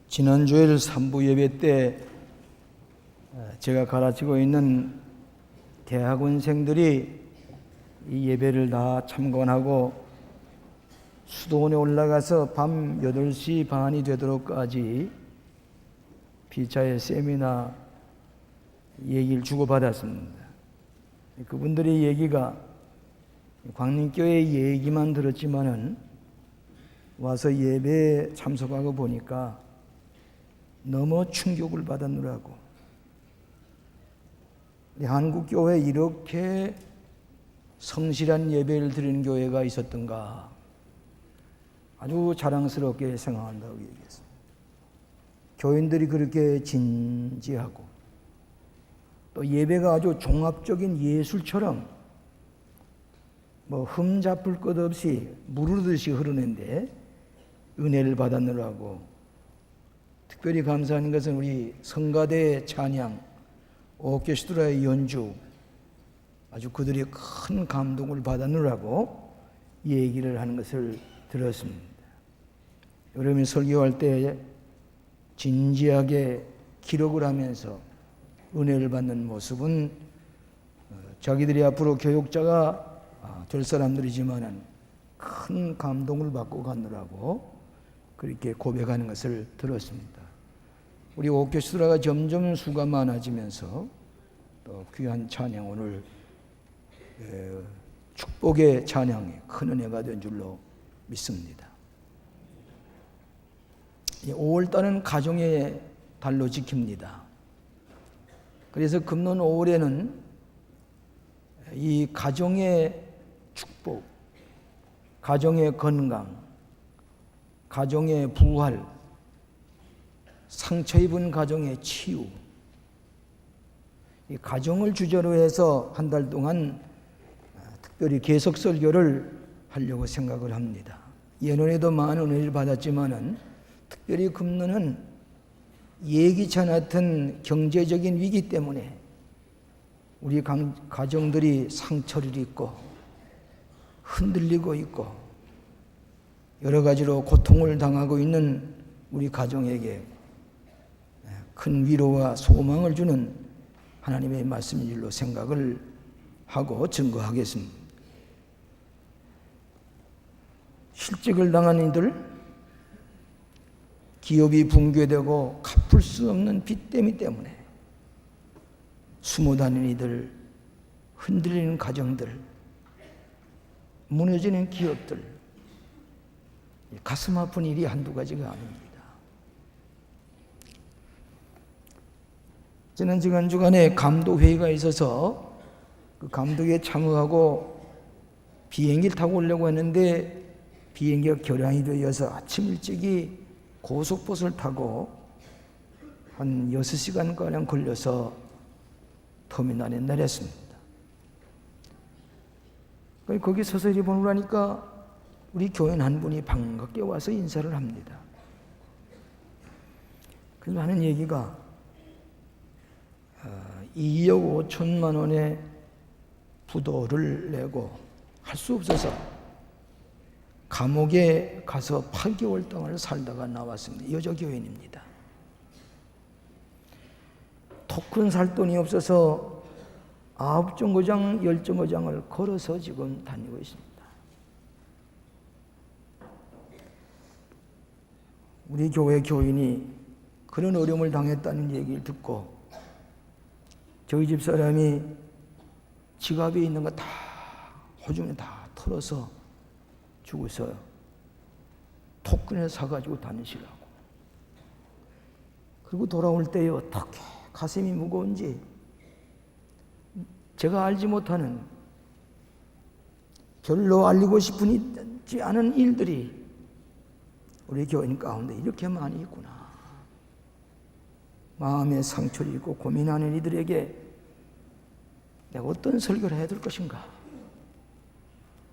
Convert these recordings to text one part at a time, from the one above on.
지난 주일 3부 예배 때 제가 가르치고 있는 대학원생들이 이 예배를 다 참관하고 수도원에 올라가서 밤 8시 반이 되도록까지 피차의 세미나 얘기를 주고받았습니다. 그분들의 얘기가 광림교회 얘기만 들었지만은 와서 예배에 참석하고 보니까 너무 충격을 받았느라고. 한국교회에 이렇게 성실한 예배를 드리는 교회가 있었던가 아주 자랑스럽게 생각한다고 얘기했습니다. 교인들이 그렇게 진지하고 또 예배가 아주 종합적인 예술처럼 흠잡을 것 없이 무르르듯이 흐르는데 은혜를 받았느라고. 특별히 감사하는 것은 우리 성가대의 찬양, 오케스트라의 연주, 아주 그들이 큰 감동을 받았느라고 얘기를 하는 것을 들었습니다. 여러분이 설교할 때 진지하게 기록을 하면서 은혜를 받는 모습은 자기들이 앞으로 교육자가 될 사람들이지만은 큰 감동을 받고 가느라고 그렇게 고백하는 것을 들었습니다. 우리 오케스트라가 점점 수가 많아지면서 또 귀한 찬양, 오늘 축복의 찬양이 큰 은혜가 된 줄로 믿습니다. 5월달은 가정의 달로 지킵니다. 그래서 금년 5월에는 이 가정의 축복, 가정의 건강, 가정의 부활, 상처 입은 가정의 치유, 이 가정을 주제로 해서 한 달 동안 특별히 계속 설교를 하려고 생각을 합니다. 예년에도 많은 은혜를 받았지만은 특별히 금년은 예기치 않았던 경제적인 위기 때문에 우리 가정들이 상처를 입고 흔들리고 있고 여러 가지로 고통을 당하고 있는 우리 가정에게 큰 위로와 소망을 주는 하나님의 말씀인 줄로 생각을 하고 증거하겠습니다. 실직을 당한 이들, 기업이 붕괴되고 갚을 수 없는 빚대미 때문에 숨어 다니는 이들, 흔들리는 가정들, 무너지는 기업들, 가슴 아픈 일이 한두 가지가 아닙니다. 저는 지난 주간에 감독회의가 있어서 그 감독에 참여하고 비행기를 타고 오려고 했는데 비행기가 결항이 되어서 아침 일찍이 고속버스를 타고 한 6시간가량 걸려서 터미널에 내렸습니다. 거기 서서 이리 보느라니까 우리 교인 한 분이 반갑게 와서 인사를 합니다. 그래서 하는 얘기가 2억 5천만 원의 부도를 내고 할 수 없어서 감옥에 가서 8개월 동안 살다가 나왔습니다. 여자 교인입니다. 토큰 살 돈이 없어서 9정거장, 10정거장을 걸어서 지금 다니고 있습니다. 우리 교회 교인이 그런 어려움을 당했다는 얘기를 듣고 저희 집 사람이 지갑에 있는 거 다 호주머니 다 털어서 주고서 토큰을 사가지고 다니시라고. 그리고 돌아올 때에 어떻게 가슴이 무거운지 제가 알지 못하는 별로 알리고 싶지 않은 일들이 우리 교인 가운데 이렇게 많이 있구나. 마음에 상처를 입고 고민하는 이들에게 내가 어떤 설교를 해야 될 것인가.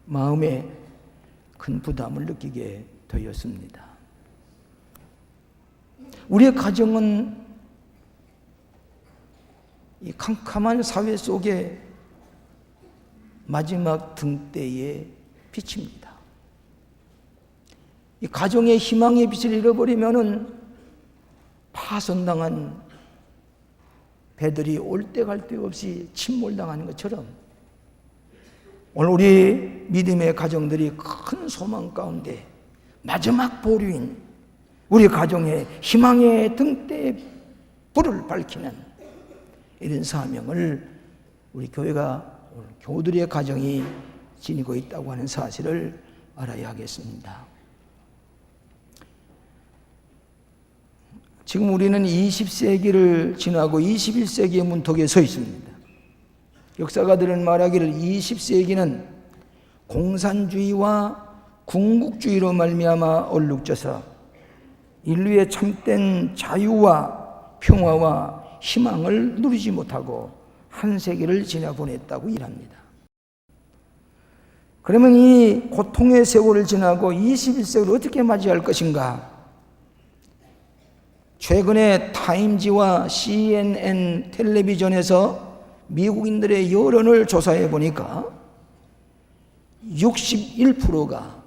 마음에 큰 부담을 느끼게 되었습니다. 우리의 가정은 이 캄캄한 사회 속에 마지막 등대의 빛입니다. 이 가정의 희망의 빛을 잃어버리면은 파손당한 배들이 올 때 갈 데 없이 침몰당하는 것처럼 오늘 우리 믿음의 가정들이 큰 소망 가운데 마지막 보류인 우리 가정의 희망의 등대에 불을 밝히는 이런 사명을 우리 교회가 교우들의 가정이 지니고 있다고 하는 사실을 알아야 하겠습니다. 지금 우리는 20세기를 지나고 21세기의 문턱에 서 있습니다. 역사가들은 말하기를 20세기는 공산주의와 궁극주의로 말미암아 얼룩져서 인류의 참된 자유와 평화와 희망을 누리지 못하고 한 세기를 지나보냈다고 일합니다. 그러면 이 고통의 세월을 지나고 21세기를 어떻게 맞이할 것인가? 최근에 타임지와 CNN 텔레비전에서 미국인들의 여론을 조사해 보니까 61%가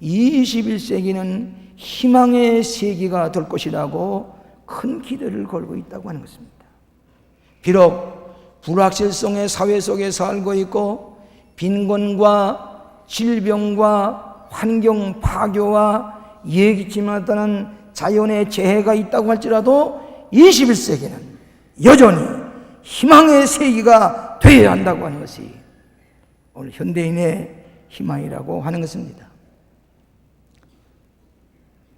21세기는 희망의 세기가 될 것이라고 큰 기대를 걸고 있다고 하는 것입니다. 비록 불확실성의 사회 속에 살고 있고 빈곤과 질병과 환경 파괴와 예기치 못하는 자연의 재해가 있다고 할지라도 21세기는 여전히 희망의 세기가 되어야 한다고 하는 것이 오늘 현대인의 희망이라고 하는 것입니다.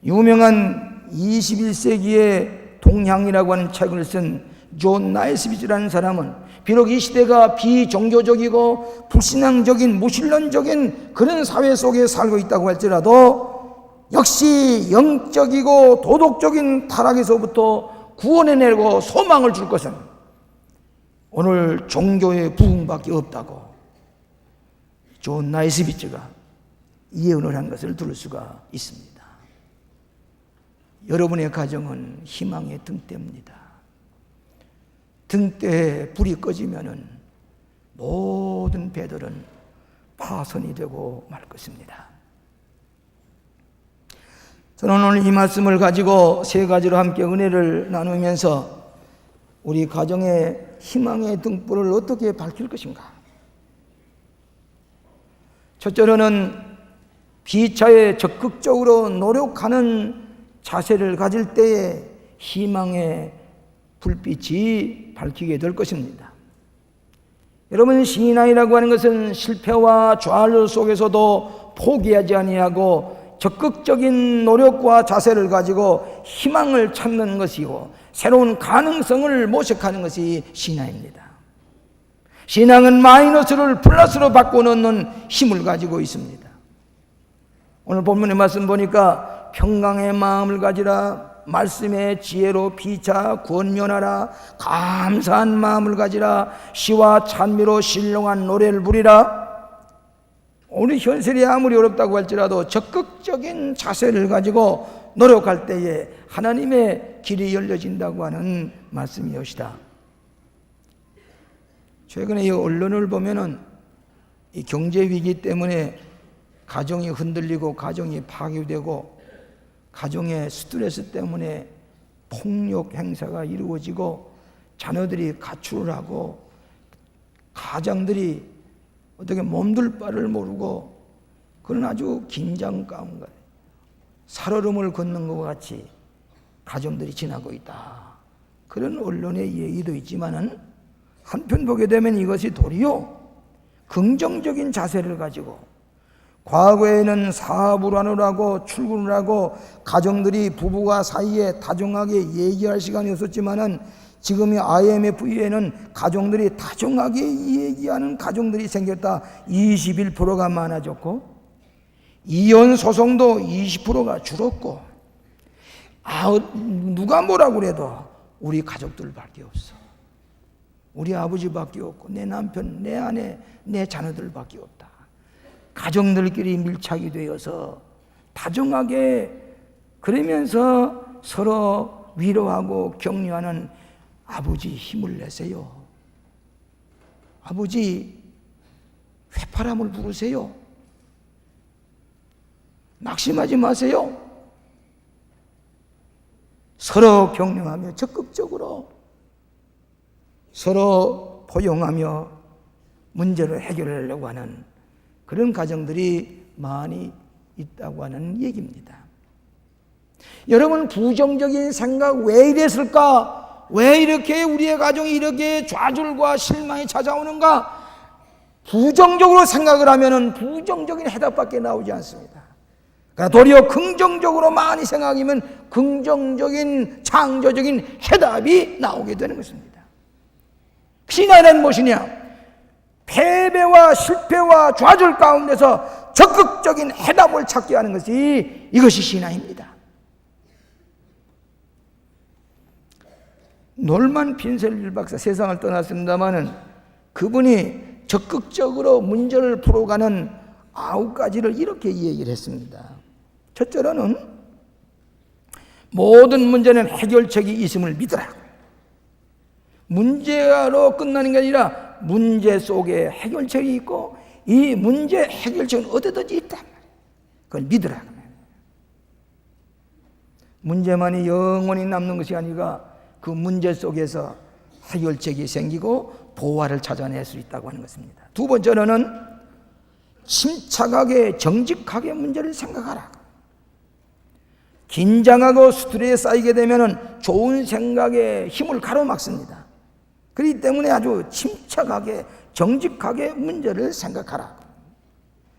유명한 21세기의 동향이라고 하는 책을 쓴 존 나이스비치라는 사람은 비록 이 시대가 비종교적이고 불신앙적인 무신론적인 그런 사회 속에 살고 있다고 할지라도 역시 영적이고 도덕적인 타락에서부터 구원해내고 소망을 줄 것은 오늘 종교의 부흥밖에 없다고 존 나이스비치가 예언을 한 것을 들을 수가 있습니다. 여러분의 가정은 희망의 등대입니다. 등대에 불이 꺼지면은 모든 배들은 파손이 되고 말 것입니다. 저는 오늘 이 말씀을 가지고 세 가지로 함께 은혜를 나누면서 우리 가정의 희망의 등불을 어떻게 밝힐 것인가? 첫째로는 비차에 적극적으로 노력하는 자세를 가질 때에 희망의 불빛이 밝히게 될 것입니다. 여러분, 신앙이라고 하는 것은 실패와 좌절 속에서도 포기하지 아니하고 적극적인 노력과 자세를 가지고 희망을 찾는 것이고 새로운 가능성을 모색하는 것이 신앙입니다. 신앙은 마이너스를 플러스로 바꿔놓는 힘을 가지고 있습니다. 오늘 본문의 말씀 보니까 평강의 마음을 가지라, 말씀의 지혜로 피차 권면하라, 감사한 마음을 가지라, 시와 찬미로 신령한 노래를 부리라. 우리 현실이 아무리 어렵다고 할지라도 적극적인 자세를 가지고 노력할 때에 하나님의 길이 열려진다고 하는 말씀이옵시다. 최근에 이 언론을 보면은 이 경제 위기 때문에 가정이 흔들리고 가정이 파괴되고 가정의 스트레스 때문에 폭력 행사가 이루어지고 자녀들이 가출을 하고 가장들이 어떻게 몸둘 바를 모르고 그런 아주 긴장 가운데 살얼음을 걷는 것 같이 가정들이 지나고 있다. 그런 언론의 얘기도 있지만은 한편 보게 되면 이것이 도리어 긍정적인 자세를 가지고 과거에는 사업을 하느라고 출근을 하고 가정들이 부부가 사이에 다정하게 얘기할 시간이 없었지만은 지금의 IMF 이후에는 가정들이 다정하게 얘기하는 가정들이 생겼다. 21%가 많아졌고 이혼 소송도 20%가 줄었고 누가 뭐라고 그래도 우리 가족들밖에 없어. 우리 아버지밖에 없고 내 남편, 내 아내, 내 자녀들밖에 없다. 가정들끼리 밀착이 되어서 다정하게 그러면서 서로 위로하고 격려하는 아버지 힘을 내세요. 아버지 휘파람을 부르세요. 낙심하지 마세요. 서로 격려하며 적극적으로 서로 포용하며 문제를 해결하려고 하는 그런 가정들이 많이 있다고 하는 얘기입니다. 여러분, 부정적인 생각 왜 이랬을까? 왜 이렇게 우리의 가정이 이렇게 좌절과 실망이 찾아오는가? 부정적으로 생각을 하면은 부정적인 해답밖에 나오지 않습니다. 그러나 도리어 긍정적으로 많이 생각하면 긍정적인 창조적인 해답이 나오게 되는 것입니다. 신앙이란 무엇이냐? 패배와 실패와 좌절 가운데서 적극적인 해답을 찾게 하는 것이, 이것이 신앙입니다. 놀만 핀셀 박사 세상을 떠났습니다마는 그분이 적극적으로 문제를 풀어가는 9가지를 이렇게 얘기를 했습니다. 첫째로는 모든 문제는 해결책이 있음을 믿으라. 문제로 끝나는 게 아니라 문제 속에 해결책이 있고 이 문제 해결책은 어디든지 있단 말이에요. 그걸 믿으라. 문제만이 영원히 남는 것이 아니라 그 문제 속에서 해결책이 생기고 보화를 찾아낼 수 있다고 하는 것입니다. 두 번째로는 침착하게 정직하게 문제를 생각하라. 긴장하고 스트레스에 쌓이게 되면 좋은 생각에 힘을 가로막습니다. 그렇기 때문에 아주 침착하게 정직하게 문제를 생각하라.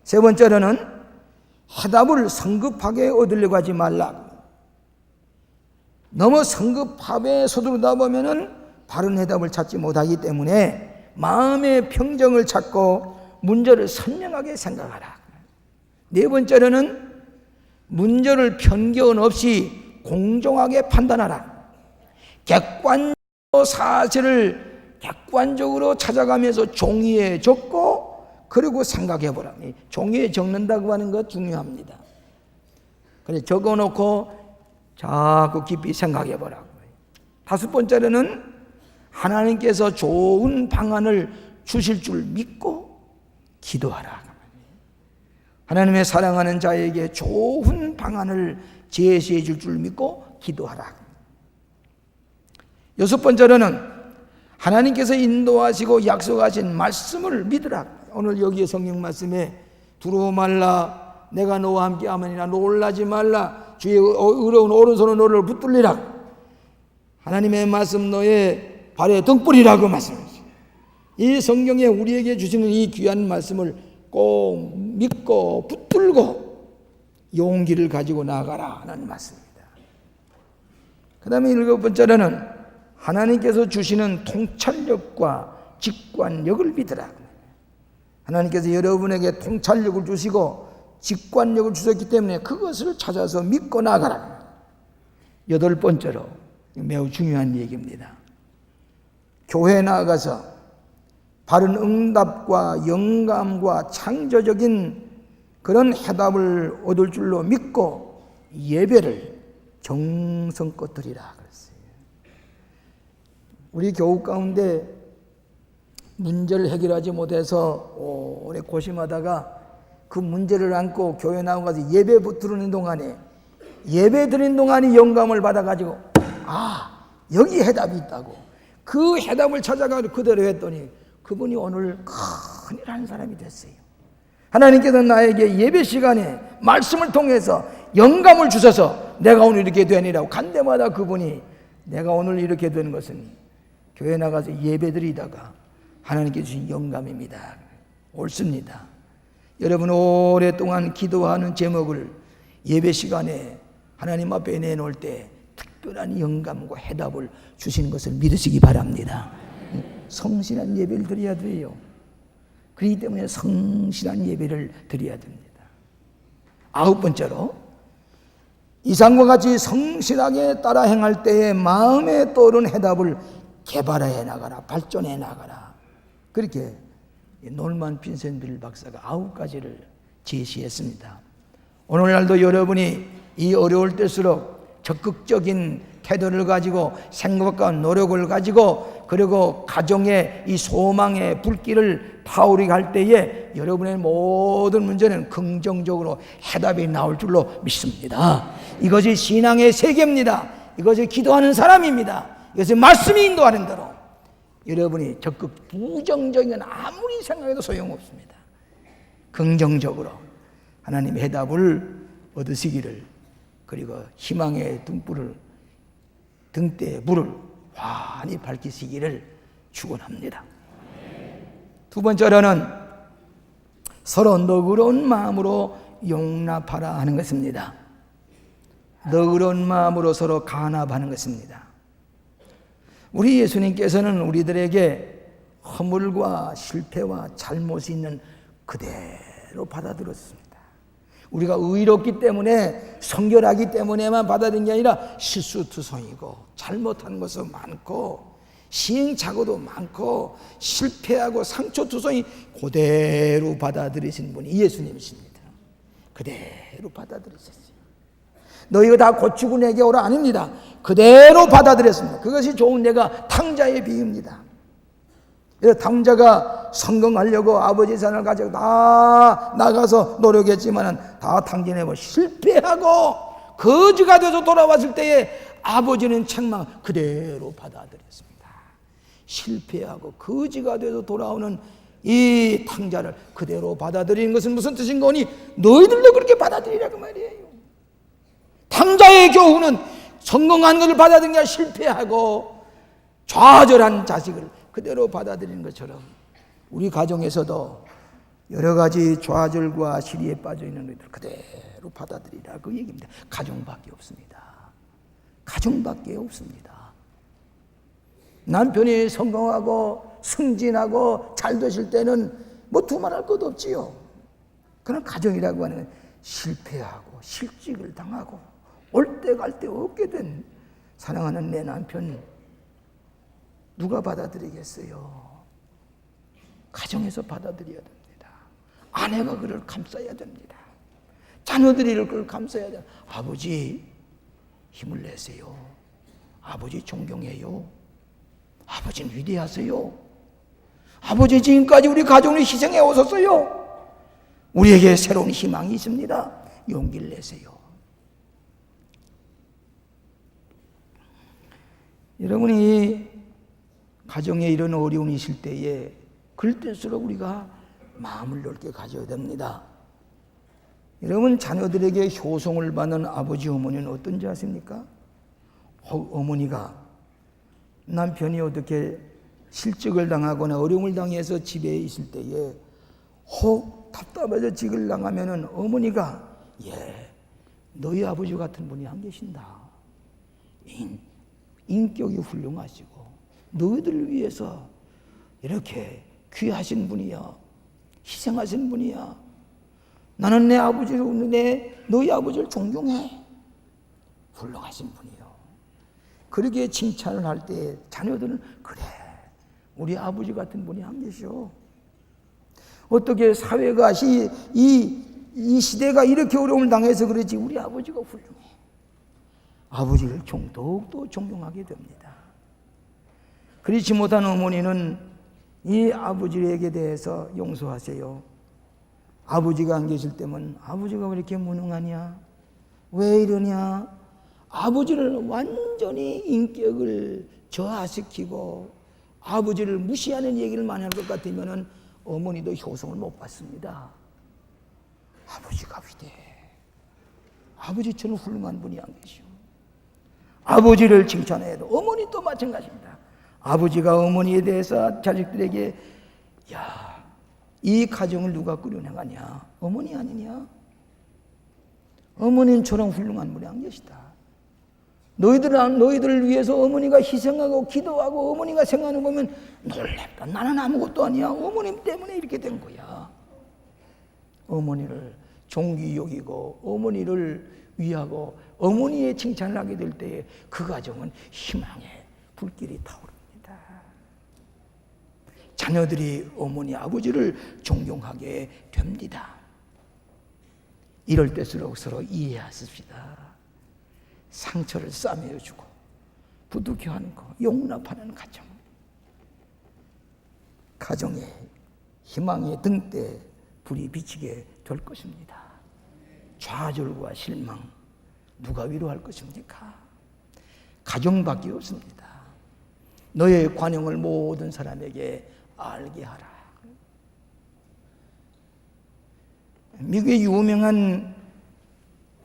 세 번째로는 해답을 성급하게 얻으려고 하지 말라. 너무 성급함에 서두르다 보면은 바른 해답을 찾지 못하기 때문에 마음의 평정을 찾고 문제를 선명하게 생각하라. 네 번째로는 문제를 편견 없이 공정하게 판단하라. 객관적으로 사실을 객관적으로 찾아가면서 종이에 적고 그리고 생각해 보라. 종이에 적는다고 하는 것 중요합니다. 그래 적어놓고 자꾸 깊이 생각해 보라. 다섯 번째로는 하나님께서 좋은 방안을 주실 줄 믿고 기도하라. 하나님의 사랑하는 자에게 좋은 방안을 제시해 줄 줄 믿고 기도하라. 여섯 번째로는 하나님께서 인도하시고 약속하신 말씀을 믿으라. 오늘 여기에 성경 말씀에 두려워 말라 내가 너와 함께 하느니라 놀라지 말라 주의 의로운 오른손은 너를 붙들리라. 하나님의 말씀 너의 발의 등불이라고 말씀하시죠. 이 성경에 우리에게 주시는 이 귀한 말씀을 꼭 믿고 붙들고 용기를 가지고 나아가라 하는 말씀입니다. 그 다음에 일곱 번째로는 하나님께서 주시는 통찰력과 직관력을 믿으라. 하나님께서 여러분에게 통찰력을 주시고 직관력을 주셨기 때문에 그것을 찾아서 믿고 나아가라. 여덟 번째로 매우 중요한 얘기입니다. 교회에 나아가서 바른 응답과 영감과 창조적인 그런 해답을 얻을 줄로 믿고 예배를 정성껏 드리라 그랬어요. 우리 교우 가운데 문제를 해결하지 못해서 오래 고심하다가 그 문제를 안고 교회 나와서 예배 드리는 동안에 영감을 받아가지고 여기 해답이 있다고 그 해답을 찾아가지고 그대로 했더니 그분이 오늘 큰일 하는 사람이 됐어요. 하나님께서 나에게 예배 시간에 말씀을 통해서 영감을 주셔서 내가 오늘 이렇게 되니라고 간 데마다 그분이 내가 오늘 이렇게 되는 것은 교회 나가서 예배 드리다가 하나님께 주신 영감입니다. 옳습니다. 여러분 오랫동안 기도하는 제목을 예배 시간에 하나님 앞에 내놓을 때 특별한 영감과 해답을 주시는 것을 믿으시기 바랍니다. 성실한 예배를 드려야 돼요. 그렇기 때문에 성실한 예배를 드려야 됩니다. 아홉 번째로 이상과 같이 성실하게 따라 행할 때에 마음에 떠오른 해답을 개발해 나가라, 발전해 나가라. 그렇게 놀만 빈센빌 박사가 9가지를 제시했습니다. 오늘날도 여러분이 이 어려울 때일수록 적극적인 태도를 가지고 생각과 노력을 가지고 그리고 가정의 이 소망의 불길을 타오르게 할 때에 여러분의 모든 문제는 긍정적으로 해답이 나올 줄로 믿습니다. 이것이 신앙의 세계입니다. 이것이 기도하는 사람입니다. 이것이 말씀이 인도하는 대로 여러분이 적극 부정적인 아무리 생각해도 소용없습니다. 긍정적으로 하나님의 해답을 얻으시기를, 그리고 희망의 등대에 불을 환히 밝히시기를 축원합니다. 두 번째로는 서로 너그러운 마음으로 용납하라 하는 것입니다. 너그러운 마음으로 서로 간합하는 것입니다. 우리 예수님께서는 우리들에게 허물과 실패와 잘못이 있는 그대로 받아들였습니다. 우리가 의롭기 때문에, 성결하기 때문에만 받아들인 게 아니라 실수투성이고 잘못한 것은 많고 시행착오도 많고 실패하고 상처투성이 그대로 받아들이신 분이 예수님이십니다. 그대로 받아들이셨어요. 너희가 다 고치고 내게 오라 아닙니다. 그대로 받아들였습니다. 그것이 좋은 예가 탕자의 비유입니다. 탕자가 성공하려고 아버지 산을 가지고 다 나가서 노력했지만 다 탕진해버 실패하고 거지가 돼서 돌아왔을 때에 아버지는 책망 그대로 받아들였습니다. 실패하고 거지가 돼서 돌아오는 이 탕자를 그대로 받아들이는 것은 무슨 뜻인 거니? 너희들도 그렇게 받아들이라고 말이에요. 탕자의 교훈은 성공한 것을 받아들이는 게 아니라 실패하고 좌절한 자식을 그대로 받아들이는 것처럼 우리 가정에서도 여러 가지 좌절과 시리에 빠져 있는 너희들 그대로 받아들이라, 그 얘기입니다. 가정밖에 없습니다. 가정밖에 없습니다. 남편이 성공하고 승진하고 잘 되실 때는 뭐 두말할 것도 없지요. 그런 가정이라고 하는 건 실패하고 실직을 당하고 올 때 갈 때 없게 된 사랑하는 내 남편 누가 받아들이겠어요? 가정에서 받아들여야 됩니다. 아내가 그를 감싸야 됩니다. 자녀들이 그를 감싸야 됩니다. 아버지 힘을 내세요. 아버지 존경해요. 아버지는 위대하세요. 아버지 지금까지 우리 가정을 희생해 오셨어요. 우리에게 새로운 희망이 있습니다. 용기를 내세요. 여러분이 가정에 이런 어려움이 있을 때에 그럴 때일수록 우리가 마음을 넓게 가져야 됩니다. 여러분, 자녀들에게 효성을 받는 아버지 어머니는 어떤지 아십니까? 어머니가 남편이 어떻게 실직을 당하거나 어려움을 당해서 집에 있을 때에 혹 답답해서 직을 당하면은 어머니가 너희 아버지 같은 분이 안 계신다. 인격이 훌륭하시고 너희들을 위해서 이렇게 귀하신 분이야. 희생하신 분이야. 나는 내 아버지를, 너희 아버지를 존경해. 훌륭하신 분이요. 그렇게 칭찬을 할 때 자녀들은 그래, 우리 아버지 같은 분이 안 계셔. 어떻게 사회가 이 시대가 이렇게 어려움을 당해서 그렇지 우리 아버지가 훌륭해. 아버지를 더욱더 존경하게 됩니다. 그렇지 못한 어머니는 이 아버지에게 대해서 용서하세요. 아버지가 안 계실 때면 아버지가 왜 이렇게 무능하냐? 왜 이러냐? 아버지를 완전히 인격을 저하시키고 아버지를 무시하는 얘기를 많이 할 것 같으면 어머니도 효성을 못 받습니다. 아버지가 위대해. 아버지처럼 훌륭한 분이 안 계셔. 아버지를 칭찬해도 어머니도 마찬가지입니다. 아버지가 어머니에 대해서 자식들에게 이 가정을 누가 꾸려나가냐? 어머니 아니냐? 어머님처럼 훌륭한 분이 안 계시다. 너희들을 위해서 어머니가 희생하고 기도하고 어머니가 생각하는 거 보면 놀랍다. 나는 아무것도 아니야. 어머님 때문에 이렇게 된 거야. 어머니를 존귀 여기고 어머니를 위하고 어머니의 칭찬을 하게 될 때에 그 가정은 희망의 불길이 타오릅니다. 자녀들이 어머니 아버지를 존경하게 됩니다. 이럴 때일수록 서로 이해하십시다. 상처를 싸매어주고 부둥켜하는 거, 용납하는 가정. 가정에 희망의 등대 불이 비치게 될 것입니다. 좌절과 실망 누가 위로할 것입니까? 가정밖에 없습니다. 너의 관용을 모든 사람에게 알게 하라. 미국의 유명한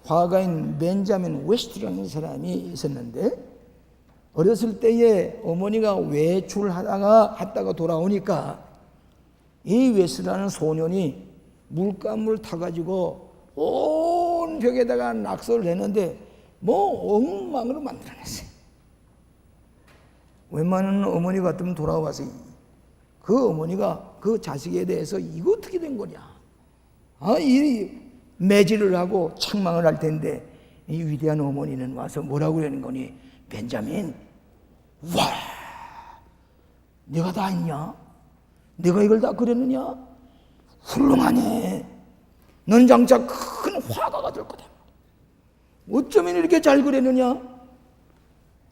화가인 벤자민 웨스트라는 사람이 있었는데, 어렸을 때에 어머니가 외출하다가 돌아오니까 이 웨스트라는 소년이 물감을 타가지고 온 벽에다가 낙서를 했는데 엉망으로 만들어냈어요. 웬만한 어머니 같으면 돌아와서 그 어머니가 그 자식에 대해서 이거 어떻게 된 거냐, 이 매질을 하고 책망을 할 텐데, 이 위대한 어머니는 와서 뭐라고 그러는 거니? 벤자민, 와, 내가 다 했냐? 내가 이걸 다 그렸느냐? 훌륭하네. 넌 장차 큰 화가가 될 거다. 어쩌면 이렇게 잘 그렸느냐?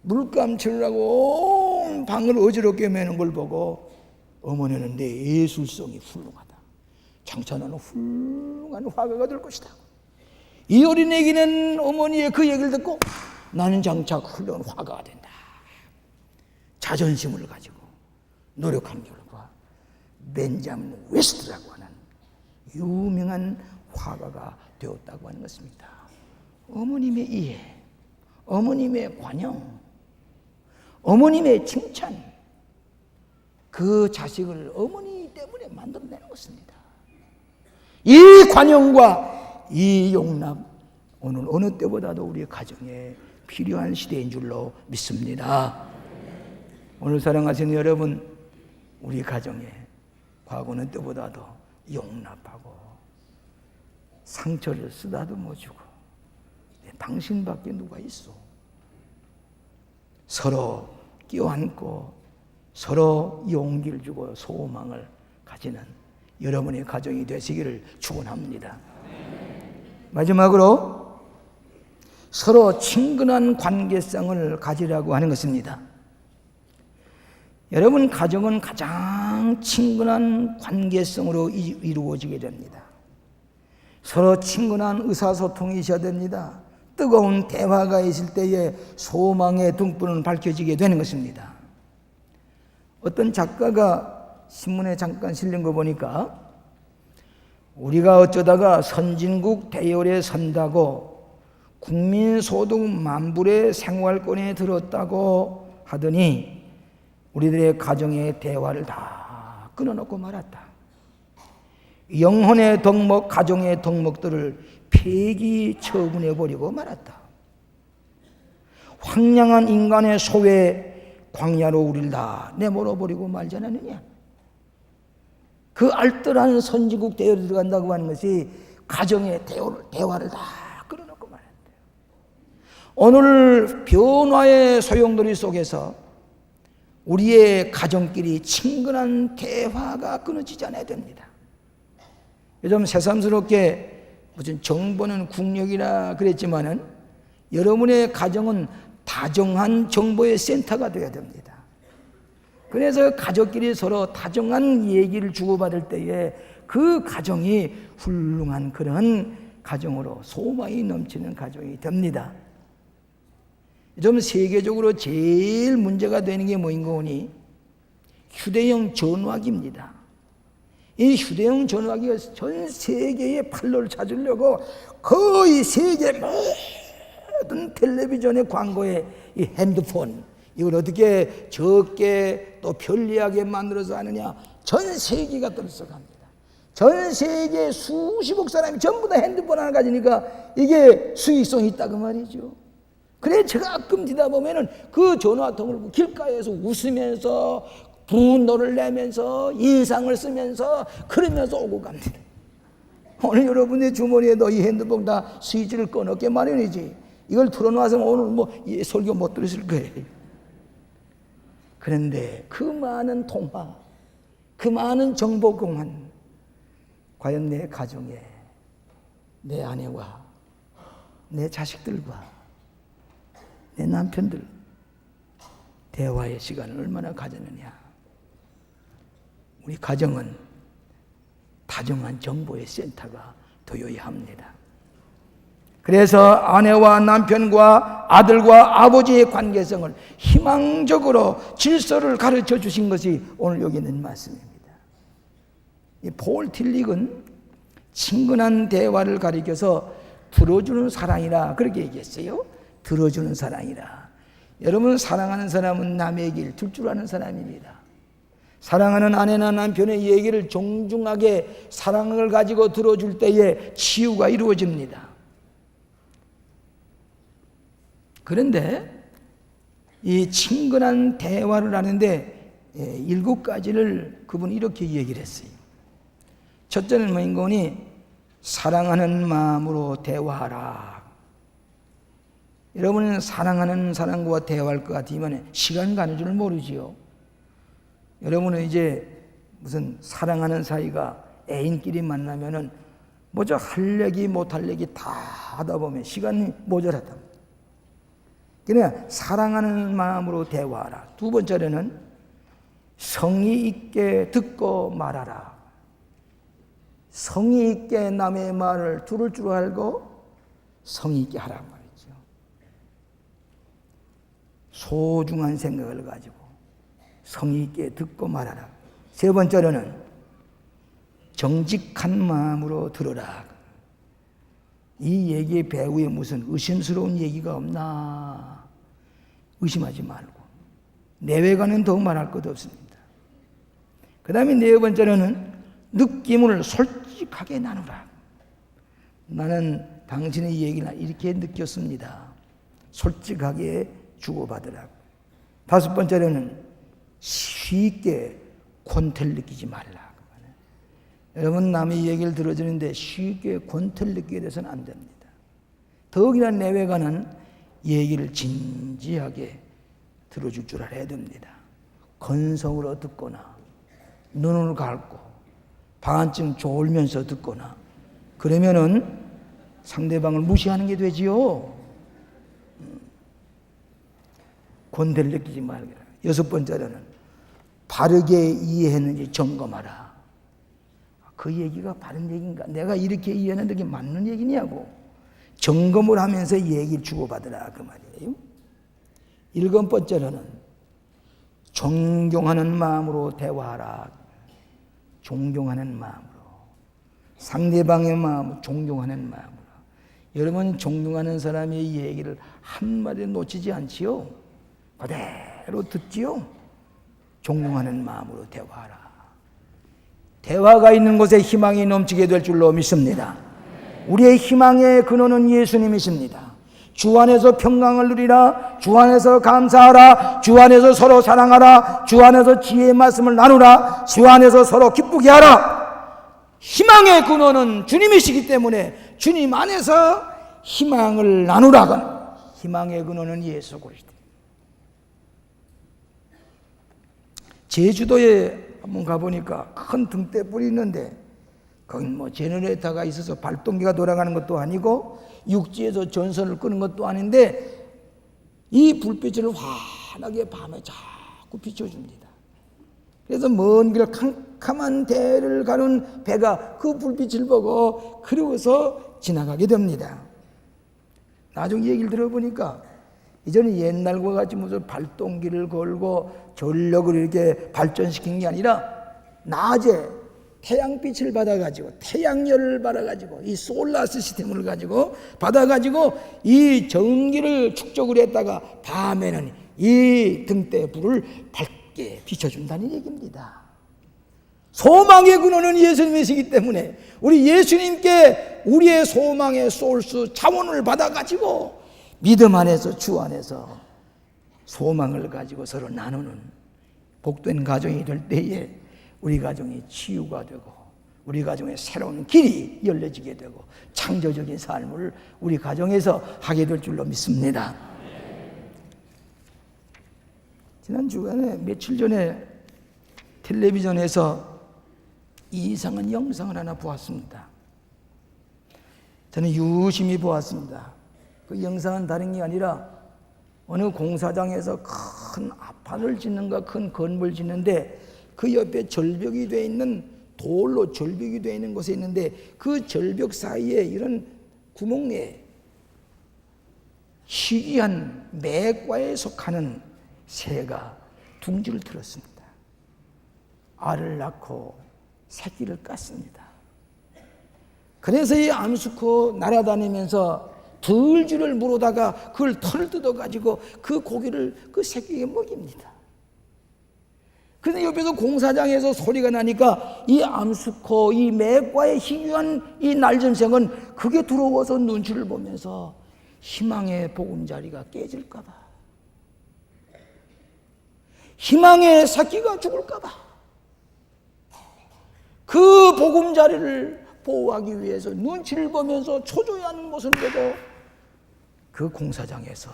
물감칠하고 온 방을 어지럽게 매는 걸 보고 어머니는 내 예술성이 훌륭하다. 장차 나는 훌륭한 화가가 될 것이다. 이 어린애기는 어머니의 그 얘기를 듣고 나는 장차 훌륭한 화가가 된다. 자존심을 가지고 노력한 결과 벤자민 웨스트라고 하는 유명한 화가가 되었다고 하는 것입니다. 어머님의 이해, 어머님의 관용, 어머님의 칭찬, 그 자식을 어머니 때문에 만들어내는 것입니다. 이 관용과 이 용납, 오늘 어느 때보다도 우리 가정에 필요한 시대인 줄로 믿습니다. 오늘 사랑하시는 여러분, 우리 가정에 과거는 때보다도 용납하고 상처를 쓰다듬어 주고, 당신밖에 누가 있어? 서로 껴안고 서로 용기를 주고 소망을 가지는 여러분의 가정이 되시기를 축원합니다. 마지막으로 서로 친근한 관계성을 가지라고 하는 것입니다. 여러분, 가정은 가장 친근한 관계성으로 이루어지게 됩니다. 서로 친근한 의사소통이 있어야 됩니다. 뜨거운 대화가 있을 때에 소망의 등불은 밝혀지게 되는 것입니다. 어떤 작가가 신문에 잠깐 실린 거 보니까, 우리가 어쩌다가 선진국 대열에 선다고 국민소득 만불의 생활권에 들었다고 하더니 우리들의 가정의 대화를 다 끊어놓고 말았다. 영혼의 덕목, 가정의 덕목들을 폐기 처분해버리고 말았다. 황량한 인간의 소외 광야로 우리를 다 내몰아버리고 말지 않았느냐. 그 알뜰한 선진국 대열에 들어간다고 하는 것이 가정의 대화를 다 끊어놓고 말았대요. 오늘 변화의 소용돌이 속에서 우리의 가정끼리 친근한 대화가 끊어지지 않아야 됩니다. 요즘 새삼스럽게 무슨 정보는 국력이라 그랬지만은 여러분의 가정은 다정한 정보의 센터가 되어야 됩니다. 그래서 가족끼리 서로 다정한 얘기를 주고받을 때에 그 가정이 훌륭한 그런 가정으로 소망이 넘치는 가정이 됩니다. 좀 세계적으로 제일 문제가 되는 게 뭐인 거니? 휴대용 전화기입니다. 이 휴대용 전화기가 전 세계의 판로를 찾으려고 거의 세계 모든 텔레비전의 광고에 이 핸드폰, 이걸 어떻게 적게 또 편리하게 만들어서 하느냐, 전 세계가 들썩합니다. 전 세계 수십억 사람이 전부 다 핸드폰 하나 가지니까 이게 수익성이 있다고 말이죠. 그래 제가 가끔 뒤다 보면은 그 전화통을 길가에서 웃으면서 분노를 내면서 인상을 쓰면서 그러면서 오고 갑니다. 오늘 여러분의 주머니에도 이 핸드폰 다 스위치를 꺼놓게 마련이지. 이걸 틀어놔서 오늘 설교 못 들으실 거예요. 그런데 그 많은 통화, 그 많은 정보 공헌, 과연 내 가정에 내 아내와 내 자식들과 내 남편들 대화의 시간을 얼마나 가졌느냐. 우리 가정은 다정한 정보의 센터가 되어야 합니다. 그래서 아내와 남편과 아들과 아버지의 관계성을 희망적으로 질서를 가르쳐 주신 것이 오늘 여기 있는 말씀입니다. 이 폴 틸릭은 친근한 대화를 가리켜서 들어주는 사랑이라 그렇게 얘기했어요. 들어주는 사랑이라. 여러분, 사랑하는 사람은 남의 얘기를 들 줄 아는 사람입니다. 사랑하는 아내나 남편의 얘기를 정중하게 사랑을 가지고 들어줄 때에 치유가 이루어집니다. 그런데 이 친근한 대화를 하는데 7가지를 그분이 이렇게 얘기를 했어요. 첫째는 뭐인 거니? 사랑하는 마음으로 대화하라. 여러분은 사랑하는 사람과 대화할 것 같으면 시간 가는 줄 모르지요. 여러분은 이제 무슨 사랑하는 사이가 애인끼리 만나면은 뭐죠? 할 얘기 못할 얘기 다 하다 보면 시간이 모자라다. 그냥 사랑하는 마음으로 대화하라. 두 번째로는 성의 있게 듣고 말하라. 성의 있게 남의 말을 들을 줄 알고 성의 있게 하란 말이죠. 소중한 생각을 가지고 성의 있게 듣고 말하라. 세 번째로는 정직한 마음으로 들으라. 이 얘기의 배후에 무슨 의심스러운 얘기가 없나 의심하지 말고 내외과는 더 말할 것도 없습니다. 그 다음에 네 번째로는 느낌을 솔직하게 나누라. 나는 당신의 얘기를 이렇게 느꼈습니다. 솔직하게 주고받으라고. 다섯 번째로는 쉽게 권태를 느끼지 말라. 여러분, 남의 얘기를 들어주는데 쉽게 권태를 느끼게 돼서는 안 됩니다. 더욱이나 내외가는 얘기를 진지하게 들어줄 줄 알아야 됩니다. 건성으로 듣거나 눈을 감고 반쯤 졸면서 듣거나 그러면은 상대방을 무시하는 게 되지요. 권태를 느끼지 말게. 여섯 번째로는 바르게 이해했는지 점검하라. 그 얘기가 바른 얘기인가? 내가 이렇게 이해하는데 그게 맞는 얘기냐고 점검을 하면서 얘기를 주고받으라 그 말이에요. 일곱 번째로는 존경하는 마음으로 대화하라. 존경하는 마음으로. 상대방의 마음을 존경하는 마음으로. 여러분, 존경하는 사람의 얘기를 한마디 놓치지 않지요? 그대로 듣지요? 존경하는 마음으로 대화하라. 대화가 있는 곳에 희망이 넘치게 될 줄로 믿습니다. 우리의 희망의 근원은 예수님이십니다. 주 안에서 평강을 누리라. 주 안에서 감사하라. 주 안에서 서로 사랑하라. 주 안에서 지혜의 말씀을 나누라. 주 안에서 서로 기쁘게 하라. 희망의 근원은 주님이시기 때문에 주님 안에서 희망을 나누라건 희망의 근원은 예수 그리스도. 제주도에 한번 가보니까 큰 등대불이 있는데 거긴 뭐 제너레이터가 있어서 발동기가 돌아가는 것도 아니고 육지에서 전선을 끄는 것도 아닌데 이 불빛을 환하게 밤에 자꾸 비춰줍니다. 그래서 먼 길 캄캄한 대를 가는 배가 그 불빛을 보고 그리고서 지나가게 됩니다. 나중에 얘기를 들어보니까 이전에 옛날과 같이 무슨 발동기를 걸고 전력을 이렇게 발전시킨 게 아니라 낮에 태양빛을 받아가지고 태양열을 받아가지고 이 솔라 시스템을 가지고 받아가지고 이 전기를 축적을 했다가 밤에는 이 등대 불을 밝게 비춰준다는 얘기입니다. 소망의 근원은 예수님이시기 때문에 우리 예수님께 우리의 소망의 소스 자원을 받아가지고 믿음 안에서 주 안에서 소망을 가지고 서로 나누는 복된 가정이 될 때에 우리 가정이 치유가 되고 우리 가정에 새로운 길이 열려지게 되고 창조적인 삶을 우리 가정에서 하게 될 줄로 믿습니다. 지난 주간에 며칠 전에 텔레비전에서 이상한 영상을 하나 보았습니다. 저는 유심히 보았습니다. 그 영상은 다른 게 아니라 어느 공사장에서 큰 아파트를 짓는가 큰 건물을 짓는데 그 옆에 절벽이 되어 있는 돌로 절벽이 되어 있는 곳에 있는데 그 절벽 사이에 이런 구멍에 희귀한 매과에 속하는 새가 둥지를 들었습니다. 알을 낳고 새끼를 깠습니다. 그래서 이 암수코 날아다니면서 들쥐를 물어다가 그걸 털을 뜯어가지고 그 고기를 그 새끼에게 먹입니다. 근데 옆에서 공사장에서 소리가 나니까 이 암수코, 이 매과의 희귀한 이 날점새는 그게 들어와서 눈치를 보면서 희망의 보금자리가 깨질까봐, 희망의 새끼가 죽을까봐 그 보금자리를 보호하기 위해서 눈치를 보면서 초조해하는 모습인데도 그 공사장에서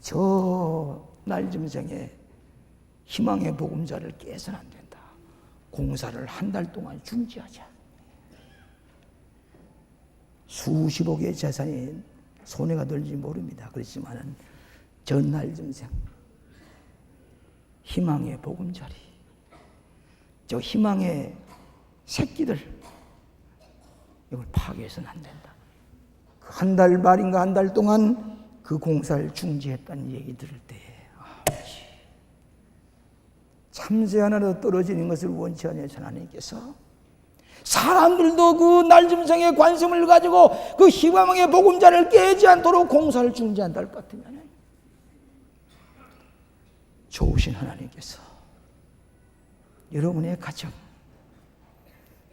저 날점생의 희망의 보금자리를 깨서는 안 된다. 공사를 한 달 동안 중지하자. 수십억 개의 재산이 손해가 들지 모릅니다. 그렇지만은 저 날점생 희망의 보금자리, 저 희망의 새끼들, 이걸 파괴해서는 안 된다. 한 달 말인가 한 달 동안 그 공사를 중지했다는 얘기 들을 때에 참새 하나라도 떨어지는 것을 원치 않으신 하나님께서 사람들도 그 날짐승에 관심을 가지고 그 희망의 보금자리를 깨지 않도록 공사를 중지한다 할 것 같으면 좋으신 하나님께서 여러분의 가정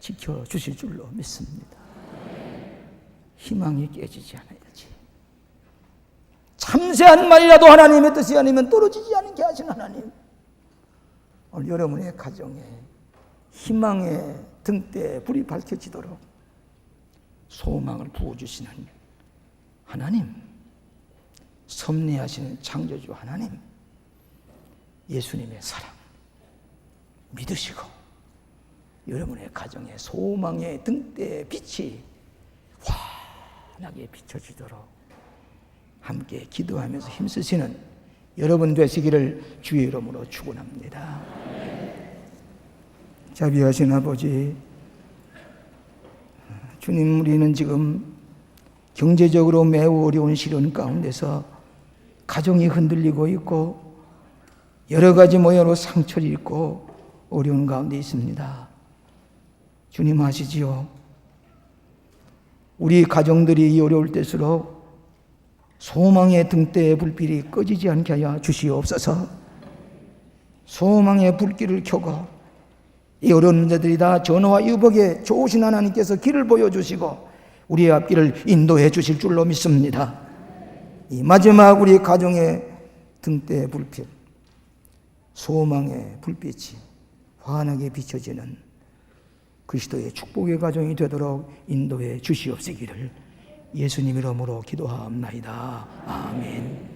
지켜주실 줄로 믿습니다. 희망이 깨지지 않아야지. 참새 한 마리라도 하나님의 뜻이 아니면 떨어지지 않게 하신 하나님, 오늘 여러분의 가정에 희망의 등대에 불이 밝혀지도록 소망을 부어주시는 하나님, 섭리하시는 창조주 하나님, 예수님의 사랑 믿으시고 여러분의 가정에 소망의 등대의 빛이 환하게 비춰지도록 함께 기도하면서 힘쓰시는 여러분 되시기를 주의 이름으로 축원합니다. 자비하신 아버지, 주님, 우리는 지금 경제적으로 매우 어려운 시련 가운데서 가정이 흔들리고 있고 여러 가지 모양으로 상처를 입고 어려운 가운데 있습니다. 주님 아시지요? 우리 가정들이 이 어려울 때일수록 소망의 등대의 불빛이 꺼지지 않게 하여 주시옵소서. 소망의 불길을 켜고 이 어려운 문제들이 다 전화와 유복에 좋으신 하나님께서 길을 보여주시고 우리의 앞길을 인도해 주실 줄로 믿습니다. 이 마지막 우리 가정의 등대의 불빛, 소망의 불빛이 환하게 비춰지는 그리스도의 축복의 가정이 되도록 인도해 주시옵시기를 예수님 이름으로 기도하옵나이다. 아멘.